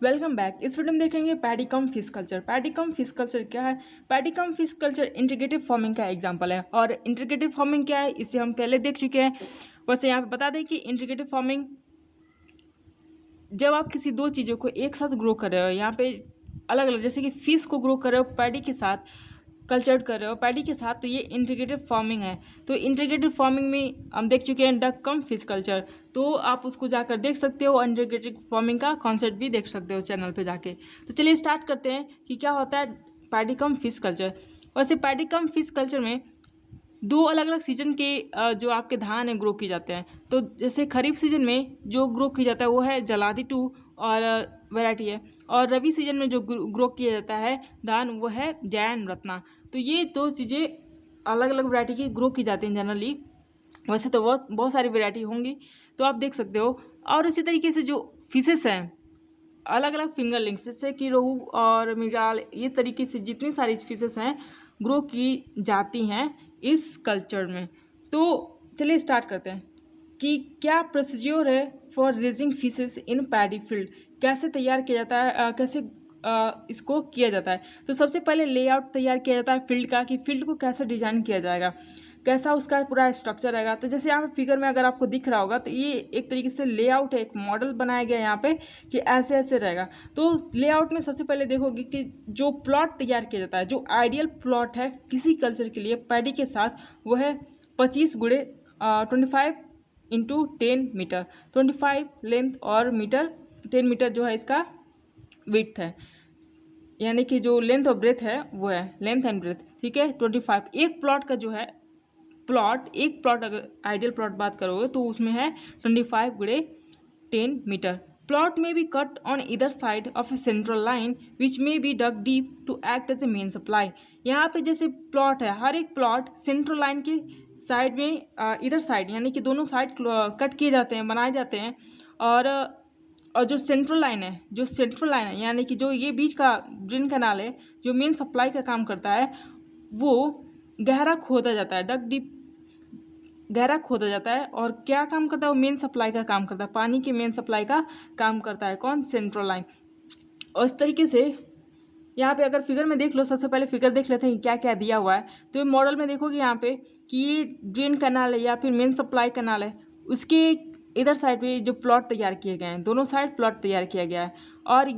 Welcome back. इस video में देखेंगे पैडी कम फिश कल्चर। पैडी कम फिश कल्चर क्या है? पैडी कम फिश कल्चर इंटीग्रेटिव फार्मिंग का एग्जांपल है। और इंटीग्रेटिव फार्मिंग क्या है इसे हम पहले देख चुके हैं। वैसे यहाँ पे बता दें कि इंटीग्रेटिव फार्मिंग जब आप किसी दो चीज़ों को एक साथ ग्रो कर रहे हो, यहाँ पे अलग अलग, जैसे कि फिश को ग्रो कर रहे हो पैडी के साथ, कल्चर्ड कर रहे हो पैडी के साथ, तो ये इंटीग्रेटिव फार्मिंग है। तो इंटीग्रेटिव फार्मिंग में हम देख चुके हैं डक कम फिश कल्चर, तो आप उसको जाकर देख सकते हो। इंटीग्रेटिव फार्मिंग का कॉन्सेप्ट भी देख सकते हो चैनल पे जाके। तो चलिए स्टार्ट करते हैं कि क्या होता है पैडी कम फिश कल्चर। वैसे पैडी कम फिश कल्चर में दो अलग अलग सीजन के जो आपके धान है ग्रो किए जाते हैं। तो जैसे खरीफ सीजन में जो ग्रो किया जाता है वो है जलादी 2 और वैरायटी है, और रबी सीजन में जो ग्रो किया जाता है धान वो है जैन रत्ना। तो ये दो चीज़ें अलग अलग वैरायटी की ग्रो की जाती हैं जनरली। वैसे तो बहुत सारी वैरायटी होंगी, तो आप देख सकते हो। और इसी तरीके से जो फिशेस हैं अलग अलग फिंगरलिंग्स, जैसे कि रोहू और मृगल, ये तरीके से जितनी सारी फिशेस हैं ग्रो की जाती हैं इस कल्चर में। तो चलिए स्टार्ट करते हैं कि क्या प्रोसीज्योर है for raising fishes in paddy field. कैसे तैयार किया जाता है, कैसे इसको किया जाता है। तो सबसे पहले लेआउट तैयार किया जाता है फील्ड का, कि फील्ड को कैसे डिजाइन किया जाएगा, कैसा उसका पूरा स्ट्रक्चर रहेगा। तो जैसे यहाँ पे फिगर में अगर आपको दिख रहा होगा तो ये एक तरीके से लेआउट है, एक मॉडल बनाया गया है यहाँ पे कि ऐसे ऐसे रहेगा। तो लेआउट में सबसे पहले देखोगे कि जो प्लॉट तैयार किया जाता है, जो आइडियल प्लॉट है किसी कल्चर के लिए पैडी के साथ, वो है 25 गुणे 25 इंटू 10 मीटर। 25 लेंथ और मीटर 10 मीटर जो है इसका विड्थ है, यानी कि जो लेंथ और ब्रेथ है वो है लेंथ एंड ब्रेथ। ठीक है, 25 एक प्लॉट का जो है एक प्लॉट अगर आइडियल प्लॉट बात करोगे तो उसमें है 25 गुणे 10 मीटर। प्लॉट में बी कट ऑन इधर side of a central line which में be dug deep to act as a main supply. यहाँ पे जैसे प्लॉट है, हर एक प्लॉट सेंट्रल लाइन के साइड में इधर साइड यानी कि दोनों साइड कट किए जाते हैं, बनाए जाते हैं। और जो सेंट्रल लाइन है यानी कि जो ये बीच का ड्रेन कैनाल है जो मेन सप्लाई का काम करता है, वो गहरा खोदा जाता है, डग डीप गहरा खोदा जाता है। और क्या काम करता है वो मेन सप्लाई का काम करता है, पानी के मेन सप्लाई का काम करता है कौन? Central line. और इस तरीके से यहाँ पे अगर फिगर में देख लो, सबसे पहले फिगर देख लेते हैं क्या क्या दिया हुआ है। तो ये मॉडल में देखोगे यहाँ पे कि ये ड्रेन कैनाल है या फिर मेन सप्लाई कैनाल है, उसके इधर साइड पे जो प्लॉट तैयार किए गए हैं, दोनों साइड प्लॉट तैयार किया गया है। और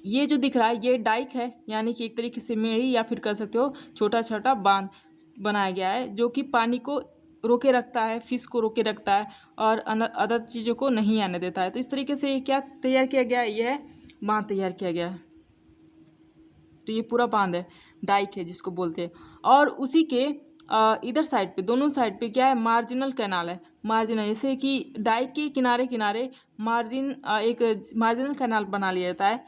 ये जो दिख रहा है ये डाइक है, यानी कि एक तरीके से मेड़ी या फिर कर सकते हो छोटा छोटा बांध बनाया गया है, जो कि पानी को रोके रखता है, फिश को रोके रखता है और अदर चीज़ों को नहीं आने देता है। तो इस तरीके से क्या तैयार किया गया है, ये है बांध तैयार किया गया है। तो ये पूरा बांध है, डाइक है जिसको बोलते हैं। और उसी के इधर साइड पे, दोनों साइड पे क्या है, मार्जिनल कैनाल है। मार्जिनल जैसे कि डाइक के किनारे किनारे एक मार्जिनल कैनाल बना लिया जाता है,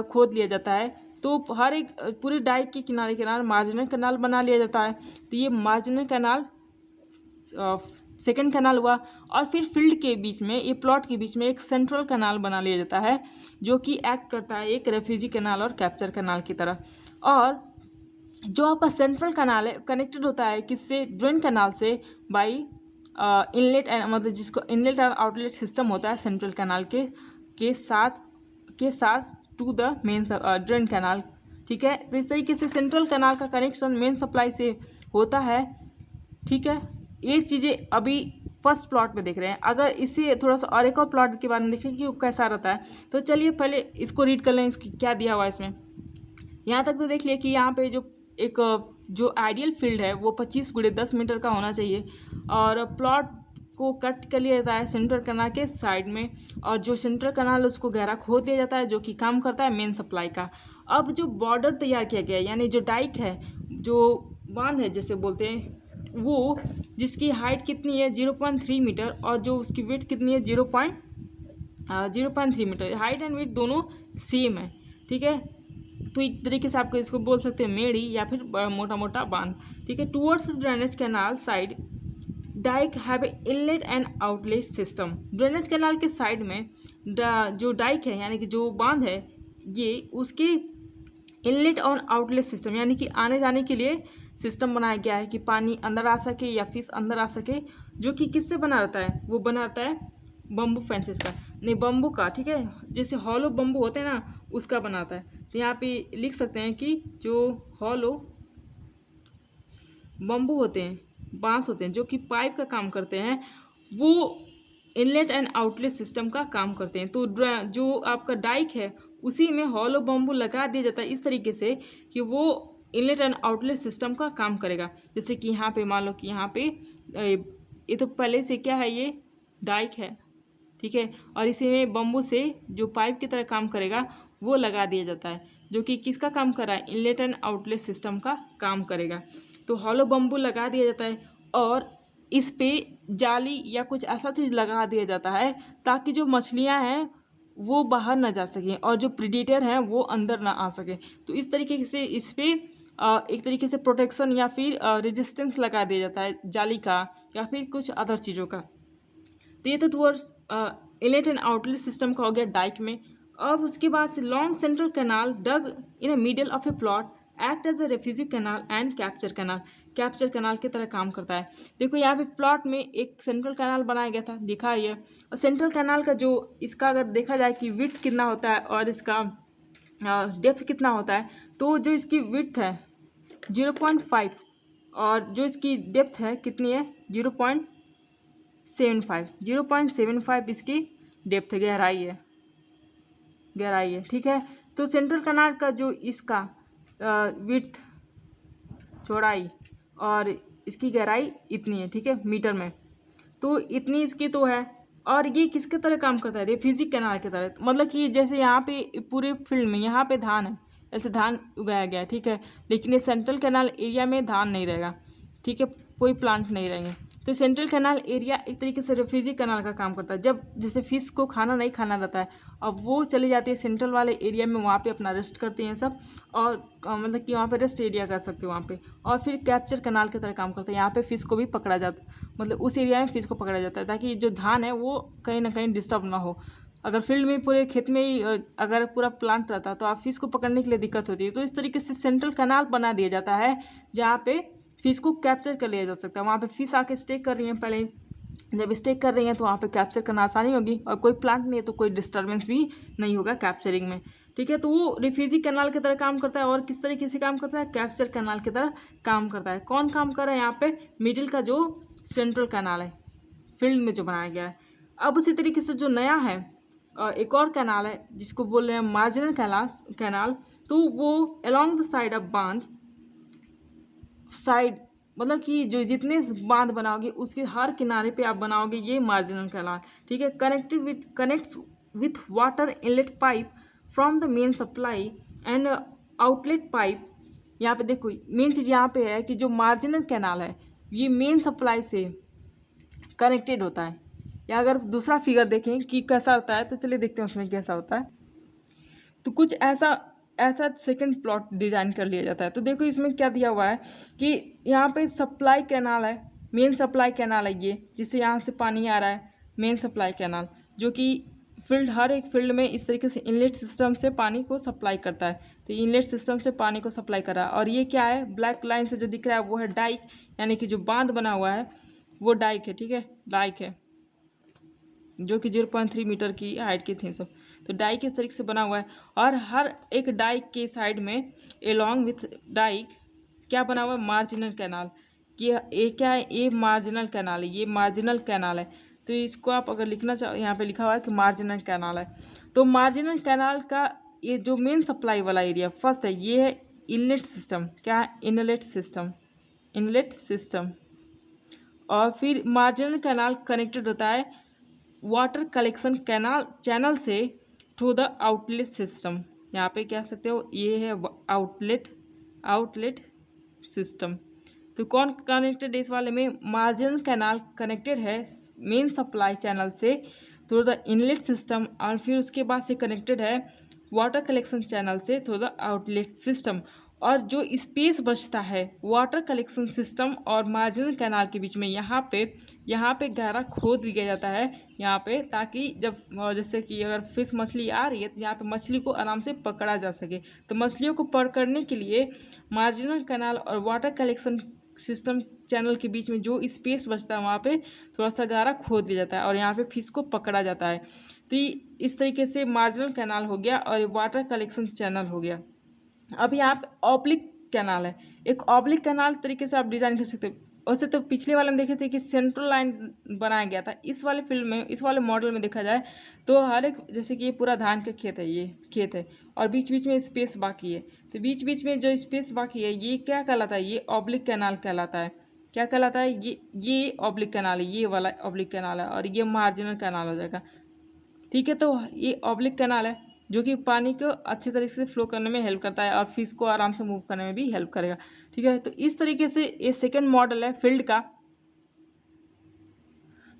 खोद लिया जाता है। तो हर एक पूरे डाइक के किनारे किनारे मार्जिनल कैनाल बना लिया जाता है। तो ये मार्जिनल कैनाल सेकेंड कैनाल हुआ। और फिर फील्ड के बीच में, ये प्लॉट के बीच में एक सेंट्रल कैनाल बना लिया जाता है, जो कि एक्ट करता है एक रेफ्यूजी कैनाल और कैप्चर कैनाल की तरह। और जो आपका सेंट्रल कैनाल है कनेक्टेड होता है किससे? ड्रेन कैनाल से, बाई इनलेट एंड, मतलब जिसको इनलेट और आउटलेट सिस्टम होता है सेंट्रल कैनाल के साथ to the main drain canal. ठीक है, तो इस तरीके से सेंट्रल कैनाल का कनेक्शन मेन सप्लाई से होता है। ठीक है, ये चीज़ें अभी फर्स्ट प्लॉट में देख रहे हैं। अगर इससे थोड़ा सा और एक और प्लॉट के बारे में देखें कि वो कैसा रहता है, तो चलिए पहले इसको रीड कर लें, इसकी क्या दिया हुआ है इसमें। यहाँ तक तो देख लिया कि यहाँ पे जो आइडियल फील्ड है वो 25 गुणे 10 मीटर का होना चाहिए। और प्लॉट को कट कर लिया जाता है सेंट्रल कैनाल के साइड में, और जो सेंट्रल कैनाल उसको गहरा खोद लिया जाता है, जो कि काम करता है मेन सप्लाई का। अब जो बॉर्डर तैयार किया गया है, यानी जो डाइक है, जो बांध है जैसे बोलते हैं, वो जिसकी हाइट कितनी है 0.3 मीटर, और जो उसकी विड्थ कितनी है 0.3 मीटर। हाइट एंड विड्थ दोनों सेम है। ठीक है, तो एक तरीके से आपको इसको बोल सकते हैं मेड़ी या फिर मोटा मोटा बांध। ठीक है, towards drainage canal side dike have a inlet and outlet system. Drainage canal के साइड में जो डाइक है यानी कि जो बांध है, ये उसके इनलेट और आउटलेट सिस्टम यानी कि आने जाने के लिए सिस्टम बनाया गया है कि पानी अंदर आ सके या फिश अंदर आ सके, जो कि किससे बना रहता है? वो बना रहता है बम्बू फेंसेस का, नहीं बम्बू का, ठीक है, जैसे हॉलो बम्बू होते हैं ना उसका बनाता है। तो यहाँ पे लिख सकते हैं कि जो हॉलो बम्बू होते हैं, बांस होते हैं, जो कि पाइप का काम करते हैं, वो इनलेट एंड आउटलेट सिस्टम का काम करते हैं। तो जो आपका डाइक है उसी में हॉलो बम्बू लगा दिया जाता है इस तरीके से कि वो इनलेट एंड आउटलेट सिस्टम का काम करेगा। जैसे कि यहाँ पे मान लो कि यहाँ पे ये तो पहले से क्या है, ये डाइक है, ठीक है, और इसी में बम्बू से जो पाइप की तरह काम करेगा वो लगा दिया जाता है, जो कि किसका काम कर रहा है, इनलेट एंड आउटलेट सिस्टम का काम करेगा। तो हॉलो बम्बू लगा दिया जाता है और इस पे जाली या कुछ ऐसा चीज़ लगा दिया जाता है ताकि जो मछलियां हैं वो बाहर ना जा सकें और जो प्रीडेटर हैं वो अंदर ना आ सकें। तो इस तरीके से इस पे एक तरीके से प्रोटेक्शन या फिर रेजिस्टेंस लगा दिया जाता है जाली का या फिर कुछ अदर चीज़ों का। तो ये तो towards inlet and outlet system का हो गया डाइक में। अब उसके बाद से long central canal dug in a middle of a plot act as a refugee canal and capture canal, capture canal की तरह काम करता है। देखो यहाँ पे प्लॉट में एक सेंट्रल कैनाल बनाया गया था, दिखा है, और सेंट्रल कैनाल का जो इसका अगर देखा जाए कि विड्थ कितना होता है और इसका डेप्थ कितना होता है, तो जो इसकी विड्थ है 0.5 और जो इसकी डेप्थ है कितनी है 0.75 इसकी डेप्थ गहराई है, ठीक है। तो सेंट्रल कैनाल का जो इसका विड्थ चौड़ाई और इसकी गहराई इतनी है, ठीक है, मीटर में, तो इतनी इसकी तो है। और ये किसके तरह काम करता है, रेफ्यूजी कैनाल की तरह। मतलब कि जैसे यहाँ पे पूरे फील्ड में यहाँ पे धान है, ऐसे धान उगाया गया है, ठीक है, लेकिन ये सेंट्रल कैनाल एरिया में धान नहीं रहेगा, ठीक है, कोई प्लांट नहीं रहेंगे। तो सेंट्रल कैनाल एरिया एक तरीके से रेफ्यूजी कैनाल का काम करता है। जब जैसे फिश को खाना नहीं खाना रहता है, अब वो चली जाती है सेंट्रल वाले एरिया में, वहाँ पे अपना रेस्ट करते हैं सब, और मतलब कि वहाँ पे रेस्ट एरिया कर सकते हो वहाँ पे, और फिर कैप्चर कैनाल की तरह काम करता है। यहाँ पे फिश को भी पकड़ा जाता है, मतलब उस एरिया में फिश को पकड़ा जाता है ताकि जो धान है वो कहीं ना कहीं डिस्टर्ब ना हो। अगर फील्ड में पूरे खेत में ही अगर पूरा प्लांट रहता तो आप फिश को पकड़ने के लिए दिक्कत होती है। तो इस तरीके से सेंट्रल कैनाल बना दिया जाता है जहाँ पे फिश को कैप्चर कर लिया जा सकता है। वहाँ पे फिश आके स्टे कर रही हैं, पहले जब स्टे कर रही हैं तो वहाँ पे कैप्चर करना आसानी होगी, और कोई प्लांट नहीं है तो कोई डिस्टर्बेंस भी नहीं होगा कैप्चरिंग में, ठीक है। तो वो रेफ्यूजी कैनाल की तरह काम करता है। और किस तरीके से काम करता है, कैप्चर कैनाल की तरह काम करता है। कौन काम कर रहा है यहाँ पे, मिडिल का जो सेंट्रल कैनाल है फील्ड में जो बनाया गया है। अब उसी तरीके से जो नया है एक और कैनाल है जिसको बोल रहे हैं मार्जिनल कैनाल, तो वो अलॉन्ग द साइड ऑफ बांध, साइड मतलब कि जो जितने बांध बनाओगे उसके हर किनारे पे आप बनाओगे ये मार्जिनल कैनाल, ठीक है। Connects with water inlet pipe from the main supply and outlet pipe. यहाँ पे देखो मेन चीज़ यहाँ पे है कि जो मार्जिनल कैनाल है ये मेन सप्लाई से कनेक्टेड होता है। या अगर दूसरा फिगर देखें कि कैसा होता है, तो चलिए देखते हैं उसमें कैसा होता है। तो कुछ ऐसा सेकंड प्लॉट डिज़ाइन कर लिया जाता है। तो देखो इसमें क्या दिया हुआ है कि यहाँ पे सप्लाई कैनाल है, मेन सप्लाई कैनाल है ये, जिससे यहाँ से पानी आ रहा है, मेन सप्लाई कैनाल, जो कि हर एक फील्ड में इस तरीके से इनलेट सिस्टम से पानी को सप्लाई करता है। तो इनलेट सिस्टम से पानी को सप्लाई कर रहा है। और ये क्या है, ब्लैक लाइन से जो दिख रहा है वो है डाइक, यानी कि जो बांध बना हुआ है वो डाइक है, ठीक है, डाइक है, जो कि 0.3 मीटर की हाइट के थे सब। तो डाइक इस तरीके से बना हुआ है। और हर एक डाइक के साइड में एलॉन्ग विथ डाइक क्या बना हुआ है, मार्जिनल कैनाल। ये क्या है, ये मार्जिनल कैनाल है, ये मार्जिनल कैनाल है। तो इसको आप अगर लिखना चाहो, यहाँ पे लिखा हुआ है कि मार्जिनल कैनाल है। तो मार्जिनल कैनाल का ये जो मेन सप्लाई वाला एरिया फर्स्ट है, ये है इनलेट सिस्टम। क्या है, इनलेट सिस्टम। और फिर मार्जिनल कैनाल कनेक्टेड होता है वाटर कलेक्शन चैनल से टू द आउटलेट सिस्टम। यहाँ पे कह सकते हो ये है आउटलेट सिस्टम। तो कौन कनेक्टेड है इस वाले में, मार्जिनल कैनाल कनेक्टेड है मेन सप्लाई चैनल से थ्रू द इनलेट सिस्टम, और फिर उसके बाद से कनेक्टेड है वाटर कलेक्शन चैनल से थ्रू द आउटलेट सिस्टम। और जो स्पेस बचता है वाटर कलेक्शन सिस्टम और मार्जिनल कैनाल के बीच में, यहाँ पे गहरा खोद दिया जाता है यहाँ पे, ताकि जब जैसे कि अगर फिश मछली आ रही है तो यहाँ पे मछली को आराम से पकड़ा जा सके। तो मछलियों को पकड़ने के लिए मार्जिनल कैनाल और वाटर कलेक्शन सिस्टम चैनल के बीच में जो स्पेस बचता है वहाँ पे थोड़ा सा गहरा खोद दिया जाता है और यहाँ पे फिश को पकड़ा जाता है। तो इस तरीके से मार्जिनल कैनाल हो गया और वाटर कलेक्शन चैनल हो गया। अब यहाँ पे ऑब्लिक कैनाल है। एक ऑब्लिक कैनाल तरीके से आप डिज़ाइन कर सकते हो। वैसे तो पिछले वाले में देखे थे कि सेंट्रल लाइन बनाया गया था। इस वाले फील्ड में, इस वाले मॉडल में देखा जाए तो हर एक, जैसे कि ये पूरा धान का खेत है, ये खेत है और बीच बीच में स्पेस बाकी है। तो बीच बीच में जो स्पेस बाकी है ये क्या कहलाता है? ये ऑब्लिक कैनाल कहलाता है। क्या कहलाता है? ये ऑब्लिक कैनाल है, ये वाला ऑब्लिक कैनाल है और ये मार्जिनल कैनाल हो जाएगा। ठीक है, तो ये ऑब्लिक कैनाल है जो कि पानी को अच्छे तरीके से फ्लो करने में हेल्प करता है और फिश को आराम से मूव करने में भी हेल्प करेगा। ठीक है, तो इस तरीके से ये सेकंड मॉडल है फील्ड का।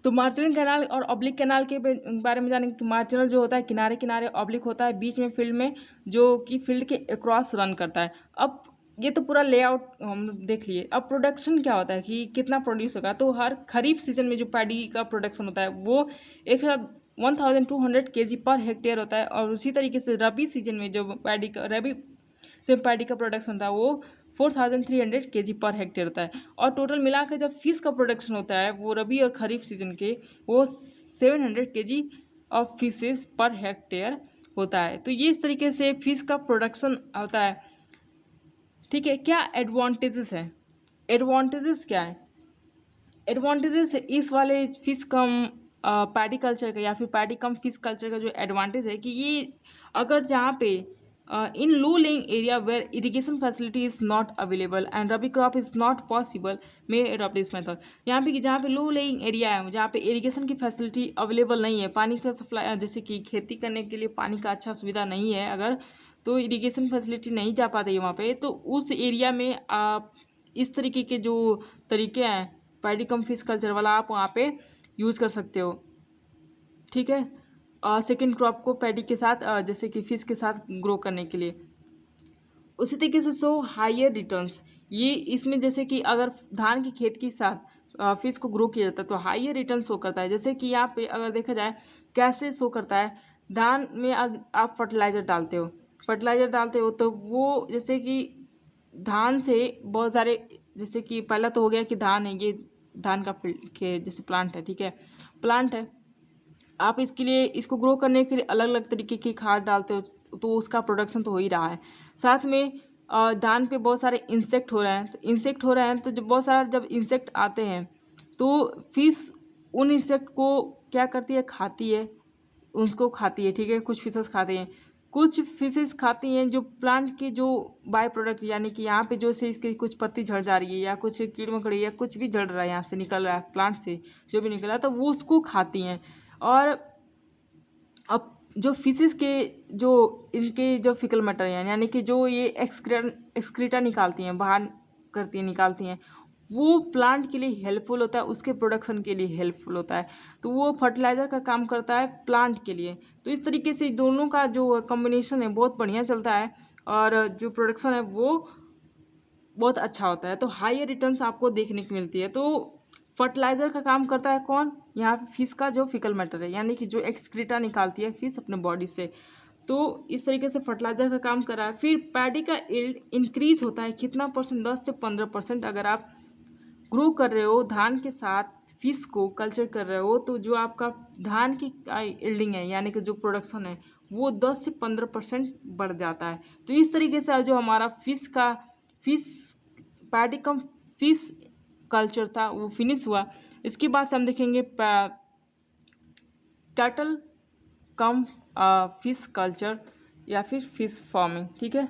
तो मार्जिनल कैनाल और ऑब्लिक कैनाल के बारे में जानेंगे कि मार्जिनल जो होता है किनारे किनारे, ऑब्लिक होता है बीच में फील्ड में, जो कि फील्ड के अक्रॉस रन करता है। अब ये तो पूरा लेआउट हम देख लिए। अब प्रोडक्शन क्या होता है कि कितना प्रोड्यूस होगा। तो हर खरीफ सीजन में जो पैडी का प्रोडक्शन होता है वो 1200 kg पर हेक्टेयर होता है और उसी तरीके से रबी सीजन में जो रबी से पैडी का प्रोडक्शन होता है वो 4300 kg पर हेक्टेयर होता है। और टोटल मिला के जब फिश का प्रोडक्शन होता है वो रबी और खरीफ सीजन के वो 700 kg of fishes per hectare होता है। तो ये इस तरीके से फिश का प्रोडक्शन होता है। ठीक है, क्या एडवांटेजेस है? एडवांटेजेस क्या है? एडवांटेजेस इस वाले फिश कम पैडी कल्चर का या फिर पैडी कम फिश कल्चर का जो एडवांटेज है कि ये अगर जहाँ पे in low lying area where irrigation facility is not available and rabi crop is not possible may adopt this method. यहाँ पे कि जहाँ पे लो लेइंग एरिया है, जहाँ पे इरिगेशन की फैसिलिटी अवेलेबल नहीं है, पानी का सप्लाई, जैसे कि खेती करने के लिए पानी का अच्छा सुविधा नहीं है, अगर तो इरिगेशन फैसिलिटी नहीं जा पाती है वहाँ पे, तो उस एरिया में आप इस तरीके के जो तरीके हैं पैडी कम फिश कल्चर वाला आप वहाँ पे यूज़ कर सकते हो। ठीक है, सेकेंड क्रॉप को पैडी के साथ जैसे कि फिश के साथ ग्रो करने के लिए। उसी तरीके से शो हायर रिटर्न्स, ये इसमें जैसे कि अगर धान के खेत के साथ फिश को ग्रो किया जाता है तो हायर रिटर्न शो करता है। जैसे कि यहाँ पे अगर देखा जाए कैसे शो करता है, धान में आप फर्टिलाइज़र डालते हो तो वो जैसे कि धान से बहुत सारे, जैसे कि पहला तो हो गया कि धान है, ये धान का के जैसे प्लांट है। ठीक है, प्लांट है, आप इसके लिए इसको ग्रो करने के लिए अलग अलग तरीके की खाद डालते हो तो उसका प्रोडक्शन तो हो ही रहा है। साथ में धान पे बहुत सारे इंसेक्ट हो रहे हैं, तो जब बहुत सारा जब इंसेक्ट आते हैं तो फिश उन इंसेक्ट को क्या करती है, खाती है, उसको खाती है। ठीक है, कुछ फिशेस खाते हैं, कुछ फिशेस खाती हैं जो प्लांट के जो बाय प्रोडक्ट, यानी कि यहाँ पे जो से इसके कुछ पत्ती झड़ जा रही है या कुछ कीड़ मकड़ी या कुछ भी झड़ रहा है, यहाँ से निकल रहा है प्लांट से जो भी निकल रहा है तो वो उसको खाती हैं। और अब जो फिशेस के जो इनके जो फिकल मैटर हैं, यानी कि जो ये एक्सक्रीटा निकालती हैं, बाहर निकालती हैं, वो प्लांट के लिए हेल्पफुल होता है, उसके प्रोडक्शन के लिए हेल्पफुल होता है, तो वो फर्टिलाइज़र का काम करता है प्लांट के लिए। तो इस तरीके से दोनों का जो कॉम्बिनेशन है बहुत बढ़िया चलता है और जो प्रोडक्शन है वो बहुत अच्छा होता है, तो हायर रिटर्न्स आपको देखने को मिलती है। तो फर्टिलाइज़र का काम करता है कौन? यहाँ पे फिश का जो फिकल मैटर है, यानी कि जो एक्सक्रीटा निकालती है फिश अपने बॉडी से, तो इस तरीके से फर्टिलाइज़र का काम कर रहा है। फिर पैडी का यील्ड इंक्रीज होता है कितना परसेंट? 10 से 15%। अगर आप ग्रो कर रहे हो धान के साथ फिश को कल्चर कर रहे हो तो जो आपका धान की यील्डिंग है, यानी कि जो प्रोडक्शन है वो 10 से 15% बढ़ जाता है। तो इस तरीके से जो हमारा फिश पैडी कम फिश कल्चर था वो फिनिश हुआ। इसके बाद से हम देखेंगे कैटल कम फिश कल्चर या फिर फिश फार्मिंग। ठीक है।